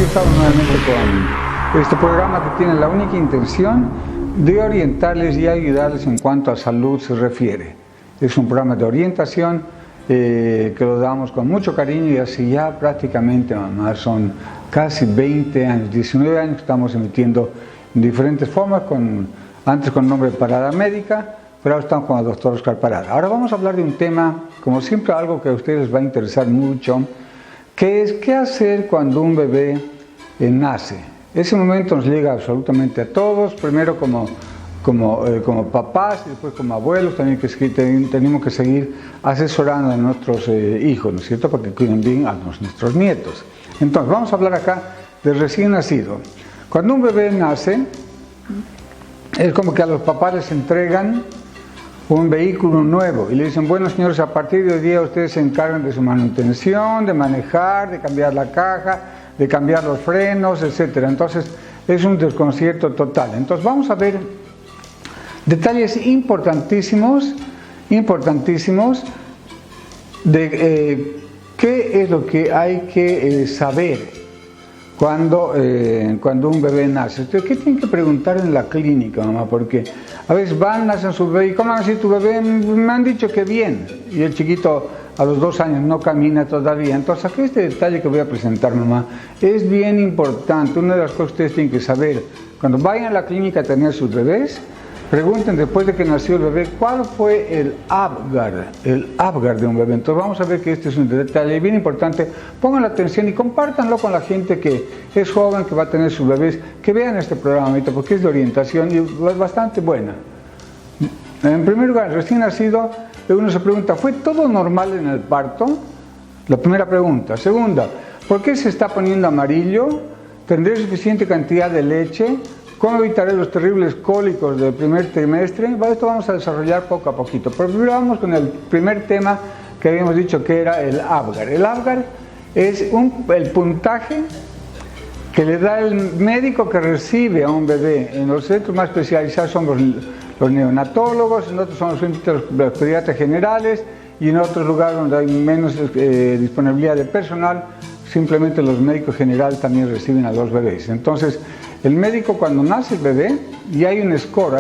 estamos nuevamente con este programa que tiene la única intención de orientarles y ayudarles en cuanto a salud se refiere. Es un programa de orientación que lo damos con mucho cariño y así ya prácticamente, mamá, son casi 20 años, 19 años que estamos emitiendo en diferentes formas, antes con nombre de Parada Médica, pero ahora estamos con el doctor Oscar Parada. Ahora vamos a hablar de un tema, como siempre, algo que a ustedes les va a interesar mucho, que es qué hacer cuando un bebé nace. Ese momento nos llega absolutamente a todos, primero como papás y después como abuelos, también tenemos que seguir asesorando a nuestros hijos, ¿no es cierto?, para que cuiden bien a nuestros nietos. Entonces, vamos a hablar acá del recién nacido. Cuando un bebé nace, es como que a los papás les entregan un vehículo nuevo y le dicen, bueno señores, a partir de hoy día ustedes se encargan de su manutención, de manejar, de cambiar la caja, de cambiar los frenos, etc. Entonces es un desconcierto total. Entonces vamos a ver detalles importantísimos de qué es lo que hay que saber cuando un bebé nace. ¿Qué tienen que preguntar en la clínica, mamá? Porque a veces nacen su bebé, ¿y cómo nació tu bebé? Me han dicho que bien, y el chiquito a los 2 años no camina todavía. Entonces aquí este detalle que voy a presentar, mamá, es bien importante. Una de las cosas que ustedes tienen que saber, cuando vayan a la clínica a tener sus bebés, pregunten después de que nació el bebé, ¿cuál fue el Apgar de un bebé? Entonces vamos a ver que este es un detalle bien importante. Pongan la atención y compártanlo con la gente que es joven, que va a tener sus bebés, que vean este programa ahorita, porque es de orientación y es bastante buena. En primer lugar, recién nacido, uno se pregunta, ¿fue todo normal en el parto? La primera pregunta. Segunda, ¿por qué se está poniendo amarillo? ¿Tendré suficiente cantidad de leche? ¿Cómo evitaré los terribles cólicos del primer trimestre? Bueno, esto vamos a desarrollar poco a poquito. Pero primero vamos con el primer tema que habíamos dicho que era el Apgar. El Apgar es el puntaje que le da el médico que recibe a un bebé. En los centros más especializados son los neonatólogos, en otros son los pediatras generales y en otros lugares donde hay menos disponibilidad de personal, simplemente los médicos generales también reciben a los bebés. Entonces, el médico cuando nace el bebé, y hay un score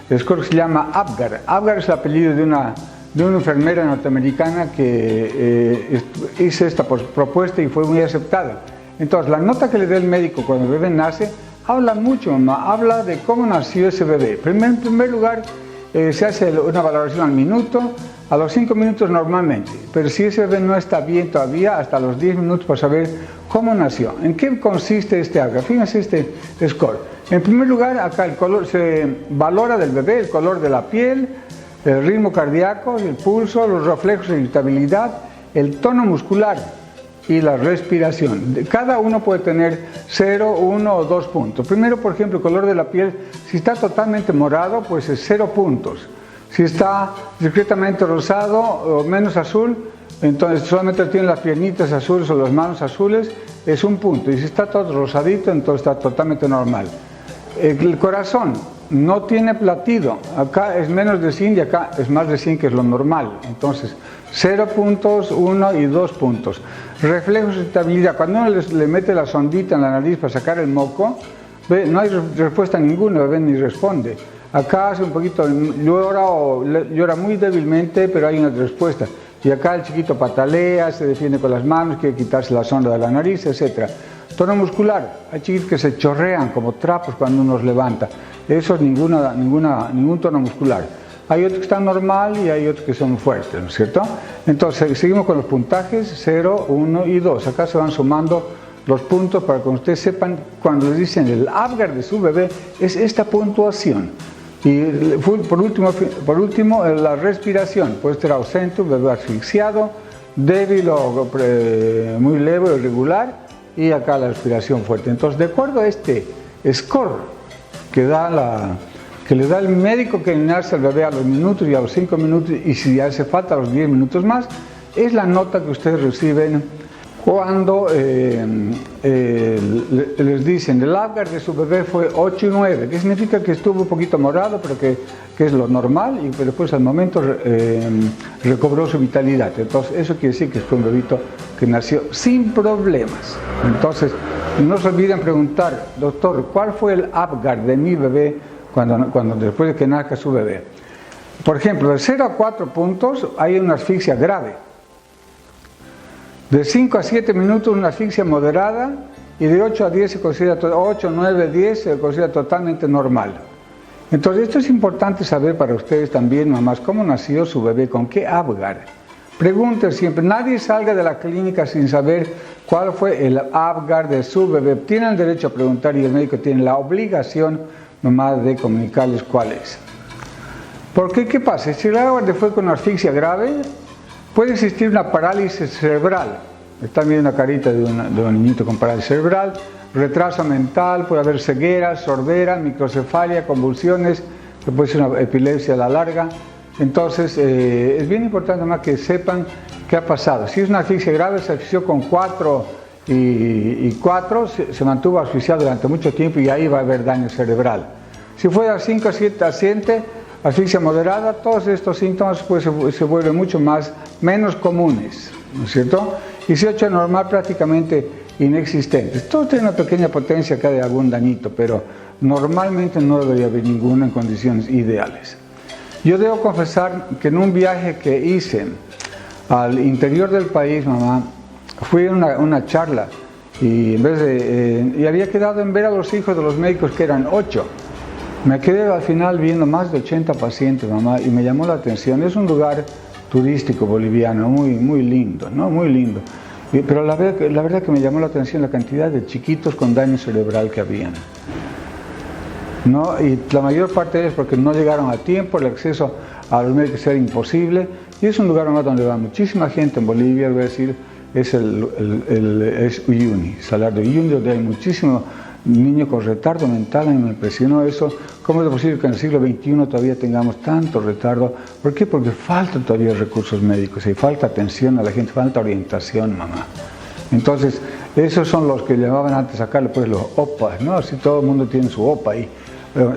que se llama Apgar. Apgar es el apellido de una enfermera norteamericana que hizo esta propuesta y fue muy aceptada. Entonces, la nota que le da el médico cuando el bebé nace, habla mucho, mamá, habla de cómo nació ese bebé. En primer lugar, se hace una valoración al minuto, a los 5 minutos normalmente, pero si ese bebé no está bien todavía, hasta los 10 minutos para saber cómo nació. ¿En qué consiste este Apgar? Fíjense este score. En primer lugar, acá el color se valora del bebé, el color de la piel, el ritmo cardíaco, el pulso, los reflejos de irritabilidad, el tono muscular y la respiración. Cada uno puede tener 0, 1 o 2 puntos. Primero, por ejemplo, el color de la piel, si está totalmente morado, pues es 0 puntos. Si está discretamente rosado o menos azul, entonces solamente tiene las piernitas azules o las manos azules, es 1 punto. Y si está todo rosadito, entonces está totalmente normal. El corazón no tiene latido, acá es menos de 100 y acá es más de 100, que es lo normal. Entonces, 0 puntos, 1 y 2 puntos. Reflejos de estabilidad, cuando uno le mete la sondita en la nariz para sacar el moco, no hay respuesta ninguna, el bebé ni responde. Acá hace un poquito, llora muy débilmente, pero hay una respuesta. Y acá el chiquito patalea, se defiende con las manos, quiere quitarse la sonda de la nariz, etc. Tono muscular, hay chiquitos que se chorrean como trapos cuando uno los levanta. Eso es ningún tono muscular. Hay otros que están normal y hay otros que son fuertes, ¿no es cierto? Entonces, seguimos con los puntajes, 0, 1 y 2. Acá se van sumando los puntos para que ustedes sepan, cuando les dicen el Apgar de su bebé, es esta puntuación. Y por último, la respiración. Puede estar ausente, un bebé asfixiado, débil o muy leve o irregular, y acá la respiración fuerte. Entonces, de acuerdo a este score que le da el médico que nace al bebé a los minutos y a los 5 minutos, y si hace falta a los 10 minutos más, es la nota que ustedes reciben cuando les dicen el Apgar de su bebé fue 8 y 9, que significa que estuvo un poquito morado, pero que es lo normal, y después al momento recobró su vitalidad. Entonces eso quiere decir que fue un bebito que nació sin problemas. Entonces no se olviden preguntar, doctor, ¿cuál fue el Apgar de mi bebé cuando después de que nazca su bebé? Por ejemplo, de 0 a 4 puntos hay una asfixia grave. De 5 a 7 minutos una asfixia moderada y de 8 a 10 se considera 8, 9, 10 se considera totalmente normal. Entonces esto es importante saber para ustedes también, mamás, cómo nació su bebé, con qué Apgar. Pregunten siempre, nadie salga de la clínica sin saber cuál fue el Apgar de su bebé. Tienen el derecho a preguntar y el médico tiene la obligación, mamá, de comunicarles cuál es. Porque, ¿qué pasa? Si el Apgar fue con asfixia grave, puede existir una parálisis cerebral. Están viendo una carita de un niñito con parálisis cerebral, retraso mental, puede haber ceguera, sordera, microcefalia, convulsiones, que puede ser una epilepsia a la larga. Entonces, es bien importante más que sepan qué ha pasado. Si es una asfixia grave, se asfixió con 4 y 4, se mantuvo asfixiado durante mucho tiempo y ahí va a haber daño cerebral. Si fue a 5 a 7 asciente, asfixia moderada, todos estos síntomas pues, se vuelven mucho menos comunes, ¿no es cierto? Y si 8 normal, prácticamente inexistentes. Todos tienen una pequeña potencia acá de algún dañito, pero normalmente no debería haber ninguno en condiciones ideales. Yo debo confesar que en un viaje que hice al interior del país, mamá, fui a una charla y en vez de y había quedado en ver a los hijos de los médicos, que eran 8. Me quedé al final viendo más de 80 pacientes, mamá, y me llamó la atención. Es un lugar turístico boliviano muy lindo, ¿no? Muy lindo. Pero la verdad que me llamó la atención la cantidad de chiquitos con daño cerebral que habían, ¿no? Y la mayor parte de ellos porque no llegaron a tiempo, el acceso a los médicos era imposible. Y es un lugar más donde va muchísima gente en Bolivia, voy a decir, es Uyuni, Salar de Uyuni, donde hay muchísimos niños con retardo mental. A mí me impresionó eso. ¿Cómo es posible que en el siglo XXI todavía tengamos tanto retardo? ¿Por qué? Porque faltan todavía recursos médicos y falta atención a la gente, falta orientación, mamá. Entonces, esos son los que llamaban antes acá pues, los OPAs, ¿no? Así todo el mundo tiene su OPA ahí.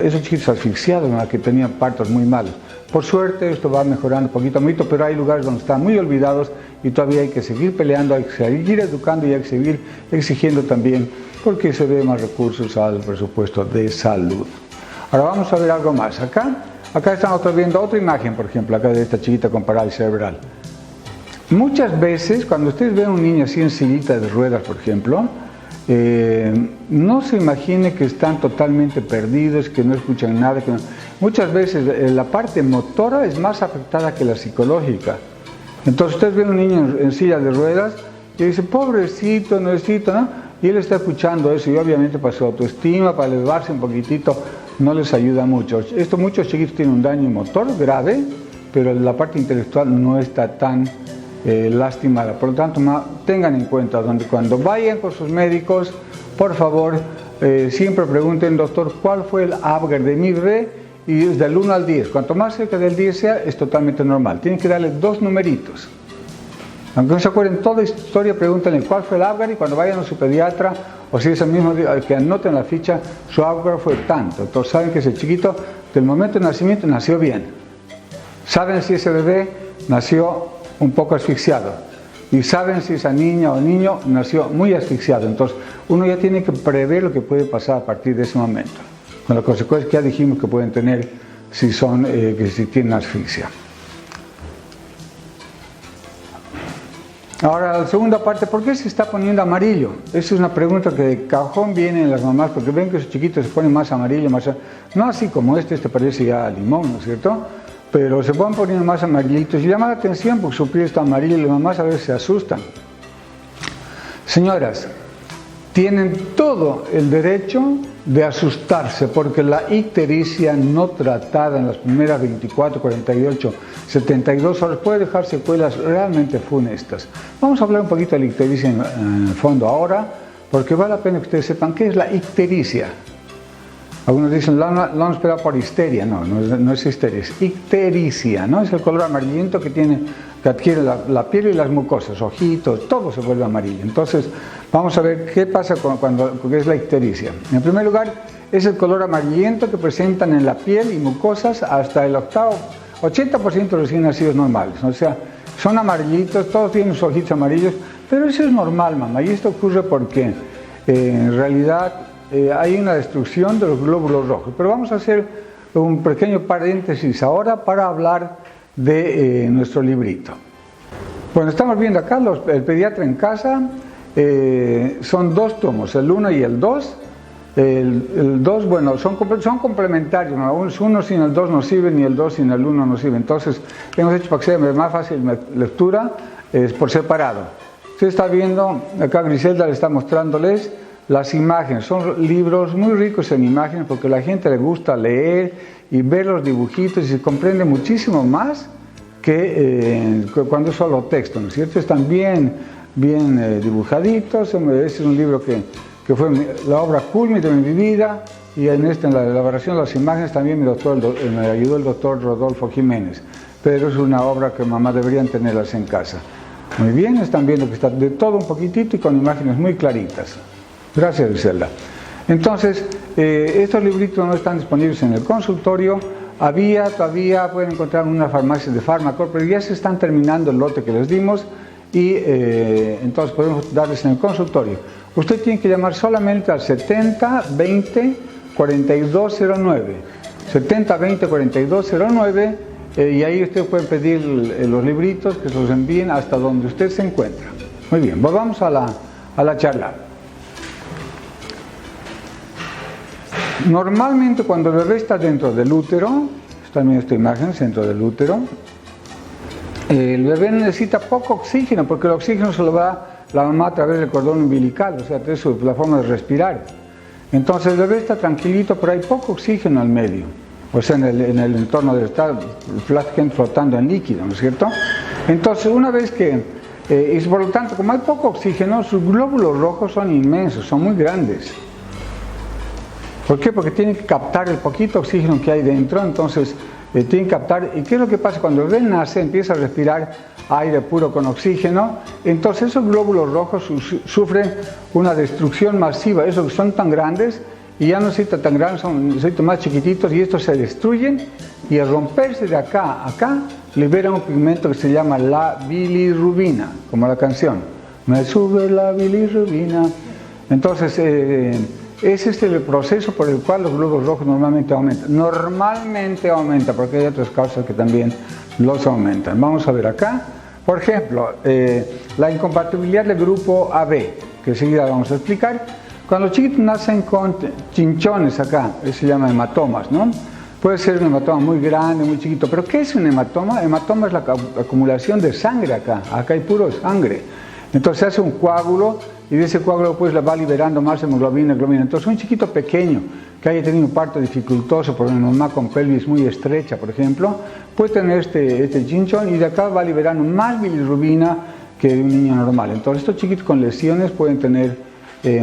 Esos chiquitos asfixiados, mamá, que tenían partos muy malos. Por suerte esto va mejorando poquito a poquito, pero hay lugares donde están muy olvidados y todavía hay que seguir peleando, hay que seguir educando y hay que seguir exigiendo también, porque se dé más recursos al presupuesto de salud. Ahora vamos a ver algo más. Acá estamos viendo otra imagen, por ejemplo, acá de esta chiquita con parálisis cerebral. Muchas veces, cuando ustedes ven a un niño así en sillita de ruedas, por ejemplo, no se imagine que están totalmente perdidos, que no escuchan nada. Muchas veces la parte motora es más afectada que la psicológica. Entonces ustedes ven a un niño en silla de ruedas y dicen, pobrecito, nuevecito, ¿no? Y él está escuchando eso y obviamente para su autoestima, para elevarse un poquitito, no les ayuda mucho. Muchos chiquitos tienen un daño motor grave, pero la parte intelectual no está tan lastimada. Por lo tanto, tengan en cuenta cuando vayan con sus médicos, por favor, siempre pregunten, doctor, ¿cuál fue el Apgar de mi bebé? Y es del 1 al 10. Cuanto más cerca del 10 sea, es totalmente normal. Tienen que darle 2 numeritos. Aunque no se acuerden toda la historia, pregúntenle cuál fue el Apgar y cuando vayan a su pediatra, o si es el mismo que anoten la ficha, su Apgar fue tanto. Entonces saben que ese chiquito, del momento de nacimiento, nació bien. Saben si ese bebé nació un poco asfixiado. Y saben si esa niña o niño nació muy asfixiado. Entonces uno ya tiene que prever lo que puede pasar a partir de ese momento, con las consecuencias que ya dijimos que pueden tener si tienen asfixia. Ahora, la segunda parte, ¿por qué se está poniendo amarillo? Esa es una pregunta que de cajón viene en las mamás, porque ven que sus chiquitos se ponen más amarillo, no así como este parece ya limón, ¿no es cierto? Pero se van poniendo más amarillitos y llama la atención porque su piel está amarilla y las mamás a veces se asustan. Señoras, tienen todo el derecho de asustarse porque la ictericia no tratada en las primeras 24, 48, 72 horas puede dejar secuelas realmente funestas. Vamos a hablar un poquito de la ictericia en el fondo ahora, porque vale la pena que ustedes sepan qué es la ictericia. Algunos dicen, lo han esperado por histeria. No es histeria, es ictericia, ¿no? Es el color amarillento que adquiere la piel y las mucosas, ojitos, todo se vuelve amarillo. Entonces, vamos a ver qué pasa cuando es la ictericia. En primer lugar, es el color amarillento que presentan en la piel y mucosas hasta el 80% de recién nacidos normales. O sea, son amarillitos, todos tienen sus ojitos amarillos, pero eso es normal, mamá. Y esto ocurre porque en realidad hay una destrucción de los glóbulos rojos. Pero vamos a hacer un pequeño paréntesis ahora para hablar de nuestro librito. Bueno, estamos viendo acá el pediatra en casa. Son 2 tomos, el 1 y el 2. El 2, bueno, son complementarios, ¿no? Uno sin el 2 no sirve, ni el 2 sin el 1 no sirve. Entonces, hemos hecho para que sea más fácil lectura por separado. Usted está viendo, acá Griselda le está mostrándoles las imágenes. Son libros muy ricos en imágenes porque a la gente le gusta leer y ver los dibujitos y se comprende muchísimo más que cuando es solo texto, ¿no es cierto? Están bien dibujaditos. Este es un libro que fue la obra culmine de mi vida, y en la elaboración de las imágenes también me ayudó el doctor Rodolfo Jiménez, pero es una obra que mamá deberían tenerlas en casa. Muy bien, están viendo que está de todo un poquitito y con imágenes muy claritas. Gracias, Griselda. Entonces, estos libritos no están disponibles en el consultorio. Todavía pueden encontrar en una farmacia de fármacos, pero ya se están terminando el lote que les dimos y entonces podemos darles en el consultorio. Usted tiene que llamar solamente al 70 20 4209. 70 20 4209 y ahí usted puede pedir los libritos que se los envíen hasta donde usted se encuentra. Muy bien, volvamos a la charla. Normalmente cuando el bebé está dentro del útero, también esta imagen, dentro del útero, el bebé necesita poco oxígeno porque el oxígeno se lo da la mamá a través del cordón umbilical, o sea, es la forma de respirar. Entonces el bebé está tranquilito, pero hay poco oxígeno al medio, o sea, en el entorno del estar flotando en líquido, ¿no es cierto? Entonces una vez que, y por lo tanto, como hay poco oxígeno, sus glóbulos rojos son inmensos, son muy grandes. ¿Por qué? Porque tienen que captar el poquito oxígeno que hay dentro, entonces tienen que captar. ¿Y qué es lo que pasa? Cuando el bebé nace, empieza a respirar aire puro con oxígeno, entonces esos glóbulos rojos sufren una destrucción masiva. Esos que son tan grandes y ya no necesitan tan grandes, necesitan más chiquititos, y estos se destruyen, y al romperse de acá a acá liberan un pigmento que se llama la bilirrubina, como la canción, me sube la bilirrubina. Entonces ese es el proceso por el cual los glóbulos rojos normalmente aumentan, porque hay otras causas que también los aumentan. Vamos a ver acá, por ejemplo, la incompatibilidad del grupo AB, que enseguida vamos a explicar. Cuando los chiquitos nacen con chinchones acá, eso se llama hematomas, ¿no? Puede ser un hematoma muy grande, muy chiquito, pero ¿qué es un hematoma? Hematoma es la acumulación de sangre acá hay puro sangre. Entonces se hace un coágulo, y de ese coágulo pues la va liberando más hemoglobina, globina. Entonces un chiquito pequeño que haya tenido un parto dificultoso por una mamá con pelvis muy estrecha, por ejemplo, puede tener este chinchón, y de acá va liberando más bilirrubina que un niño normal. Entonces estos chiquitos con lesiones pueden tener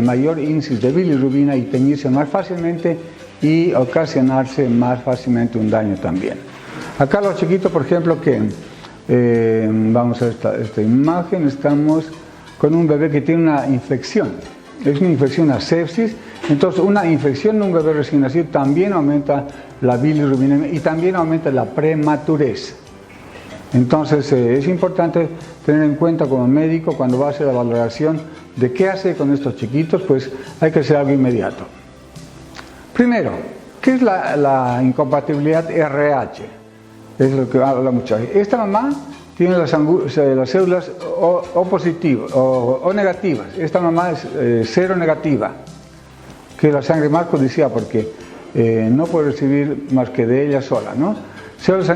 mayor índice de bilirrubina y teñirse más fácilmente y ocasionarse más fácilmente un daño también. Acá los chiquitos, por ejemplo, que vamos a ver esta imagen, estamos con un bebé que tiene una infección, es una infección, una sepsis. Entonces una infección de un bebé recién nacido también aumenta la bilirrubina y también aumenta la prematurez. Entonces es importante tener en cuenta como médico, cuando va a hacer la valoración de qué hace con estos chiquitos, pues hay que hacer algo inmediato. Primero, ¿qué es la incompatibilidad RH? Es lo que habla mucho. Esta mamá tiene las células O positivas o negativas. Esta mamá es cero negativa, que es la sangre más codiciada porque no puede recibir más que de ella sola, ¿no?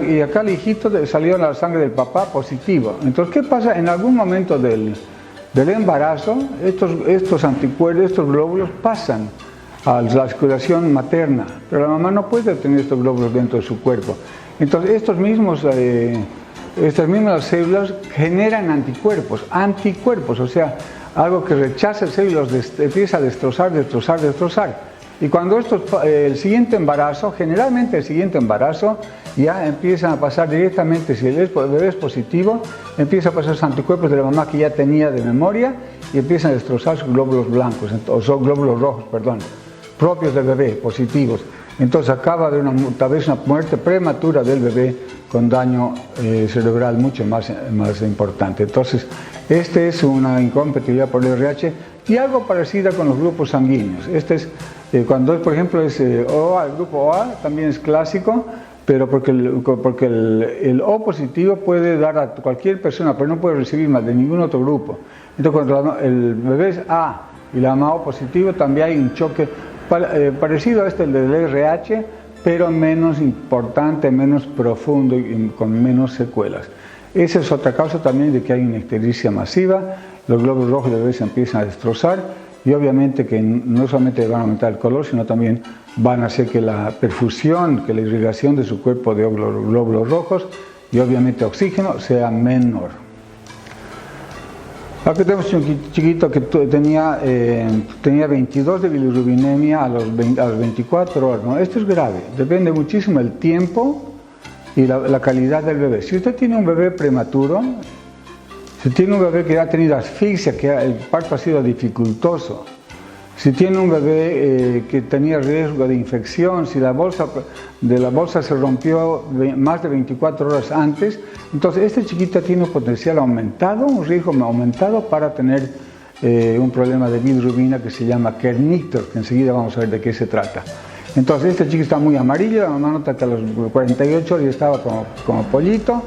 Y acá el hijito salió la sangre del papá positivo. Entonces, ¿qué pasa? En algún momento del embarazo, estos anticuerpos, estos glóbulos pasan a la circulación materna, pero la mamá no puede tener estos glóbulos dentro de su cuerpo. Entonces, estas mismas células generan anticuerpos, o sea, algo que rechaza el células, empieza a destrozar. Y cuando el siguiente embarazo, generalmente el siguiente embarazo, ya empiezan a pasar directamente, si el bebé es positivo, empieza a pasar los anticuerpos de la mamá que ya tenía de memoria y empiezan a destrozar sus glóbulos blancos, o son glóbulos rojos, perdón, propios del bebé, positivos. Entonces acaba de tal vez una muerte prematura del bebé con daño cerebral mucho más importante. Entonces, este es una incompatibilidad por el RH y algo parecida con los grupos sanguíneos. Este es, cuando por ejemplo es OA, el grupo OA también es clásico, pero porque el O positivo puede dar a cualquier persona, pero no puede recibir más de ningún otro grupo. Entonces cuando el bebé es A y la mamá O positivo, también hay un choque parecido a este, el del RH, pero menos importante, menos profundo y con menos secuelas. Esa es otra causa también de que hay una ictericia masiva, los glóbulos rojos del bebé se empiezan a destrozar y obviamente que no solamente van a aumentar el color, sino también van a hacer que la perfusión, que la irrigación de su cuerpo de glóbulos rojos y obviamente oxígeno sea menor. Aquí tenemos un chiquito que tenía 22 de bilirrubinemia a los 24 horas, ¿no? Esto es grave, depende muchísimo del tiempo y la calidad del bebé. Si usted tiene un bebé prematuro, si tiene un bebé que ha tenido asfixia, que el parto ha sido dificultoso, si tiene un bebé que tenía riesgo de infección, si la bolsa se rompió más de 24 horas antes, entonces este chiquito tiene un potencial aumentado, un riesgo aumentado para tener un problema de bilirrubina que se llama kernicter, que enseguida vamos a ver de qué se trata. Entonces este chico está muy amarillo, la mamá nota que a los 48 horas ya estaba como pollito,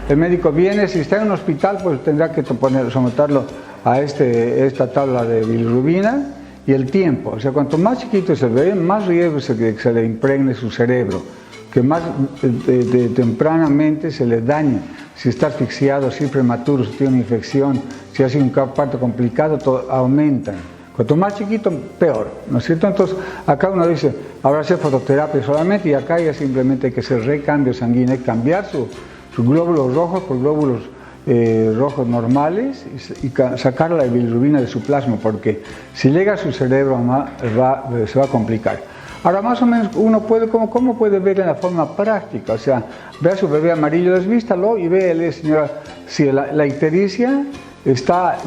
el médico viene, si está en un hospital pues tendrá que someterlo a esta tabla de bilirrubina. Y el tiempo, o sea, cuanto más chiquito es el bebé, más riesgo es que se le impregne su cerebro, que más tempranamente se le dañe. Si está asfixiado, si es prematuro, si tiene una infección, si ha sido un parto complicado, todo aumentan. Cuanto más chiquito, peor, ¿no es cierto? Entonces, acá uno dice, habrá que hacer fototerapia solamente, y acá ya simplemente hay que hacer recambio sanguíneo, hay que cambiar sus glóbulos rojos por glóbulos rojos normales y sacar la bilirrubina de su plasma, porque si llega a su cerebro se va a complicar. Ahora más o menos uno puede, ¿cómo puede ver en la forma práctica? O sea, ve a su bebé amarillo, desvístalo y ve, señora, si la ictericia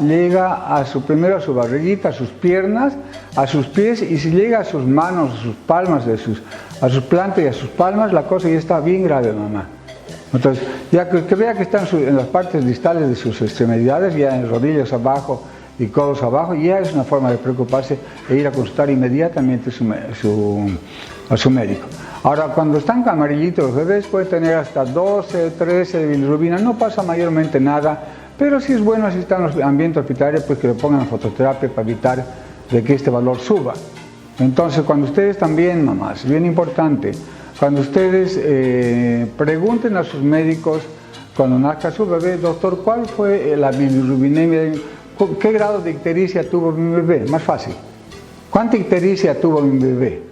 llega primero a su barriguita, a sus piernas, a sus pies, y si llega a sus manos, a sus palmas, a sus plantas y a sus palmas, la cosa ya está bien grave, mamá. Entonces, ya que vea que están en las partes distales de sus extremidades, ya en rodillas abajo y codos abajo, ya es una forma de preocuparse e ir a consultar inmediatamente a su médico. Ahora, cuando están amarillitos los bebés pueden tener hasta 12, 13 de bilirrubina, no pasa mayormente nada, pero sí es bueno si están en los ambientes hospitalarios, pues que le pongan fototerapia para evitar de que este valor suba. Entonces, cuando ustedes también, mamás, bien importante, cuando ustedes pregunten a sus médicos, cuando nazca su bebé, doctor, ¿cuál fue la bilirrubinemia? ¿Qué grado de ictericia tuvo mi bebé? Más fácil. ¿Cuánta ictericia tuvo mi bebé?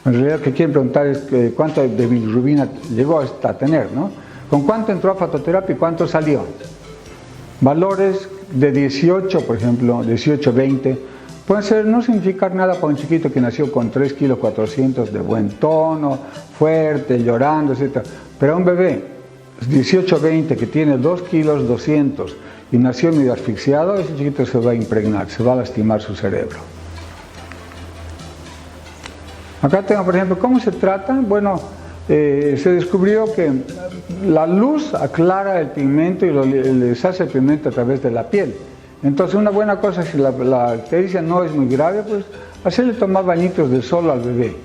En realidad lo que quieren preguntar es cuánto de bilirrubina llegó a tener, ¿no? ¿Con cuánto entró a fototerapia y cuánto salió? Valores de 18, por ejemplo, 18, 20, pueden no significar nada para un chiquito que nació con 3 kilos 400 de buen tono, fuerte, llorando, etc. Pero un bebé 18-20 que tiene 2 kilos 200 y nació medio asfixiado, ese chiquito se va a impregnar, se va a lastimar su cerebro. Acá tengo, por ejemplo, ¿cómo se trata? Bueno, se descubrió que la luz aclara el pigmento y les hace el pigmento a través de la piel. Entonces una buena cosa, si la ictericia no es muy grave, pues hacerle tomar bañitos de sol al bebé.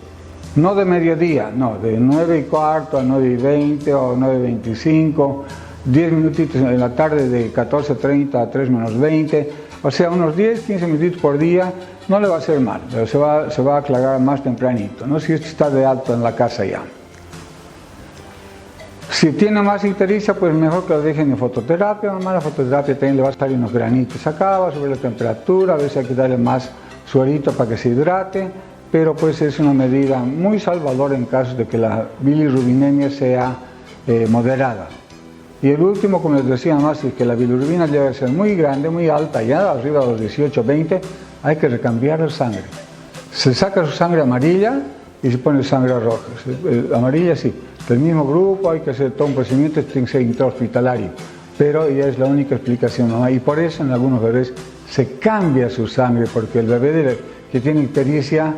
No de mediodía, no, de 9:15 a 9:20 o 9:25, 10 minutitos en la tarde de 14:30 a 3:20, o sea, unos 10-15 minutitos por día, no le va a hacer mal, pero se va a aclarar más tempranito, ¿no? Si esto está de alto en la casa ya. Si tiene más ictericia, pues mejor que lo dejen en fototerapia. Mamá, la fototerapia también le va a salir unos granitos acá, va a subir la temperatura, a veces hay que darle más suerito para que se hidrate, pero pues es una medida muy salvadora en caso de que la bilirrubinemia sea moderada. Y el último, como les decía más, es que la bilirrubina debe ser muy grande, muy alta, ya arriba de los 18-20, hay que recambiar la sangre. Se saca su sangre amarilla y se pone sangre roja. Amarilla sí, del mismo grupo, hay que hacer todo un procedimiento, tiene que ser intrahospitalario, pero ya es la única explicación, ¿no? Y por eso en algunos bebés se cambia su sangre, porque el bebé que tiene ictericia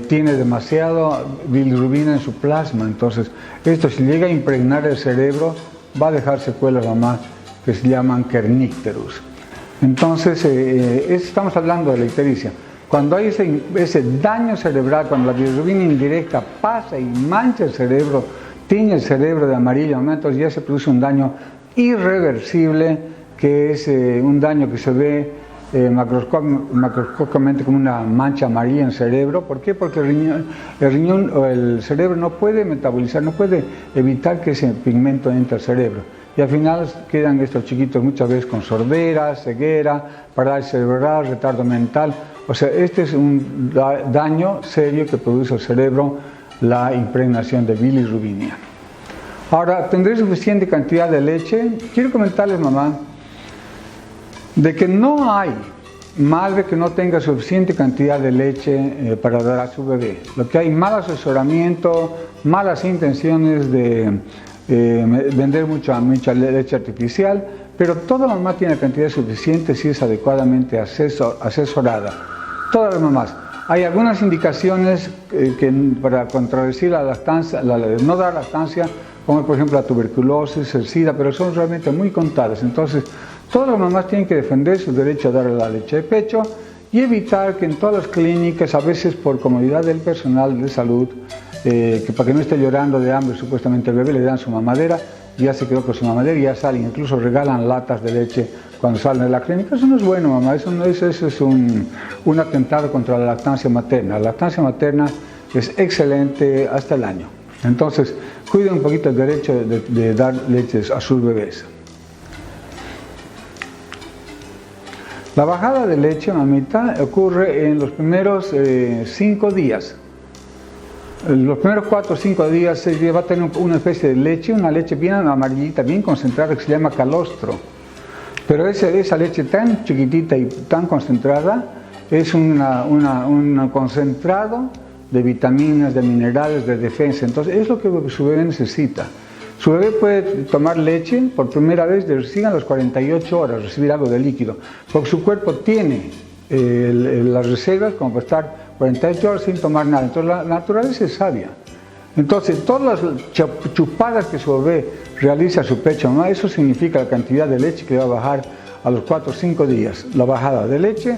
tiene demasiado bilirrubina en su plasma. Entonces, esto si llega a impregnar el cerebro, va a dejar secuelas, mamá, que se llaman kernicterus. Entonces, estamos hablando de la ictericia. Cuando hay ese daño cerebral, cuando la bilirrubina indirecta pasa y mancha el cerebro, tiñe el cerebro de amarillo, entonces ya se produce un daño irreversible, que es un daño que se ve macroscópicamente como una mancha amarilla en el cerebro. ¿Por qué? Porque el riñón o el cerebro no puede metabolizar, no puede evitar que ese pigmento entre al cerebro. Y al final quedan estos chiquitos muchas veces con sordera, ceguera, parálisis cerebral, retardo mental. O sea, este es un daño serio que produce al cerebro la impregnación de bilirrubina. Ahora, ¿tendré suficiente cantidad de leche? Quiero comentarles, mamá, de que no hay madre que no tenga suficiente cantidad de leche para dar a su bebé. Lo que hay mal asesoramiento, malas intenciones de vender mucha leche artificial, pero toda mamá tiene cantidad suficiente si es adecuadamente asesorada. Todas las mamás. Hay algunas indicaciones para contrarrestar la lactancia, no dar lactancia, como por ejemplo la tuberculosis, el SIDA, pero son realmente muy contadas. Entonces, todas las mamás tienen que defender su derecho a dar la leche de pecho y evitar que en todas las clínicas, a veces por comodidad del personal de salud, que para que no esté llorando de hambre supuestamente el bebé, le dan su mamadera, ya se quedó con su mamadera y ya salen, incluso regalan latas de leche cuando salen de la clínica. Eso no es bueno, mamá, eso es un atentado contra la lactancia materna. La lactancia materna es excelente hasta el año. Entonces, cuiden un poquito el derecho de dar leche a sus bebés. La bajada de leche, mamita, ocurre en los primeros 5 días. Los primeros 4 o 5 días va a tener una especie de leche, una leche bien amarillita, bien concentrada, que se llama calostro. Pero esa leche tan chiquitita y tan concentrada es un concentrado de vitaminas, de minerales, de defensa. Entonces es lo que su bebé necesita. Su bebé puede tomar leche por primera vez recién a las 48 horas, recibir algo de líquido, porque su cuerpo tiene las reservas como para estar 48 horas sin tomar nada. Entonces la naturaleza es sabia. Entonces todas las chupadas que su bebé realiza a su pecho, ¿no? Eso significa la cantidad de leche que va a bajar a los 4 o 5 días. La bajada de leche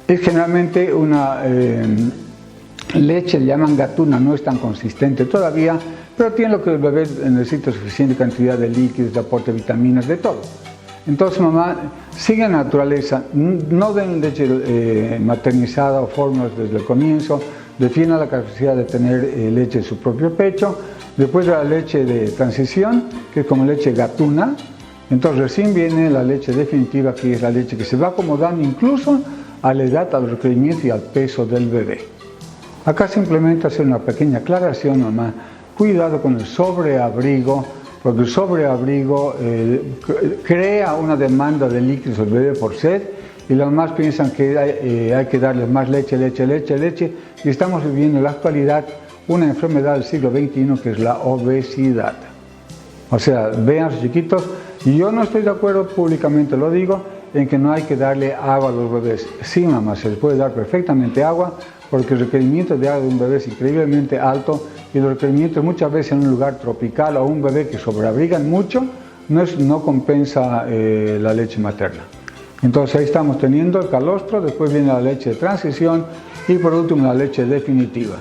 es generalmente una leche, le llaman gatuna, no es tan consistente todavía, pero tiene lo que el bebé necesita, suficiente cantidad de líquidos, de aporte de vitaminas, de todo. Entonces, mamá, sigan la naturaleza, no den leche maternizada o fórmulas desde el comienzo, defiendan la capacidad de tener leche en su propio pecho. Después de la leche de transición, que es como leche gatuna, entonces recién viene la leche definitiva, que es la leche que se va acomodando incluso a la edad, a los requerimientos y al peso del bebé. Acá simplemente hacer una pequeña aclaración, mamá. Cuidado con el sobreabrigo, porque el sobreabrigo crea una demanda de líquidos al bebé por sed, y los demás piensan que hay que darles más leche, y estamos viviendo en la actualidad una enfermedad del siglo XXI que es la obesidad. O sea, vean a sus chiquitos, y yo no estoy de acuerdo, públicamente lo digo, en que no hay que darle agua a los bebés. Sí, mamá, se les puede dar perfectamente agua, porque el requerimiento de agua de un bebé es increíblemente alto, y los requerimientos muchas veces en un lugar tropical o un bebé que sobreabrigan mucho, no compensa la leche materna. Entonces ahí estamos teniendo el calostro, después viene la leche de transición y por último la leche definitiva.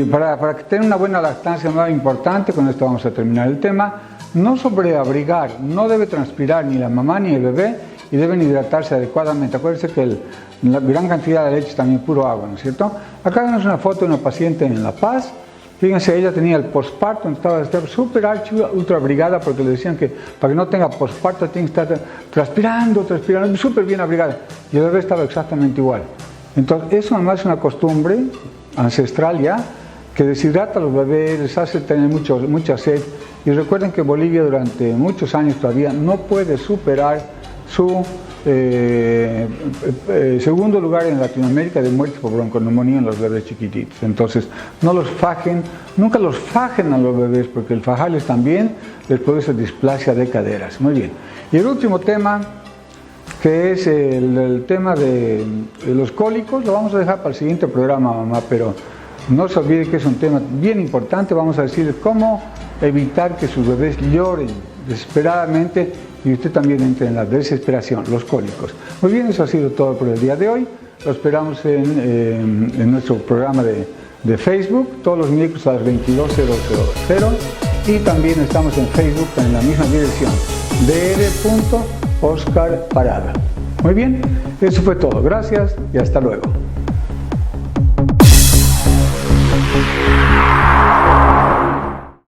Para que tenga una buena lactancia más importante, con esto vamos a terminar el tema, no sobreabrigar, no debe transpirar ni la mamá ni el bebé y deben hidratarse adecuadamente. Acuérdense que la gran cantidad de leche es también puro agua, ¿no es cierto? Acá vemos una foto de una paciente en La Paz. Fíjense, ella tenía el posparto, estaba súper ultra abrigada, porque le decían que para que no tenga posparto tiene que estar transpirando, súper bien abrigada. Y el bebé estaba exactamente igual. Entonces, eso además es una costumbre ancestral ya, que deshidrata a los bebés, les hace tener mucha sed. Y recuerden que Bolivia durante muchos años todavía no puede superar su segundo lugar en Latinoamérica de muerte por bronconeumonía en los bebés chiquititos. Entonces, no los fajen, nunca los fajen a los bebés, porque el fajarles también les produce displasia de caderas. Muy bien. Y el último tema que es el tema de los cólicos. Lo vamos a dejar para el siguiente programa, mamá, pero no se olvide que es un tema bien importante. Vamos a decir cómo evitar que sus bebés lloren desesperadamente y usted también entre en la desesperación, los cólicos. Muy bien, eso ha sido todo por el día de hoy. Lo esperamos en nuestro programa de Facebook todos los miércoles a las 22:00 y también estamos en Facebook en la misma dirección, dr.oscar Parada. Muy bien, eso fue todo. Gracias y hasta luego.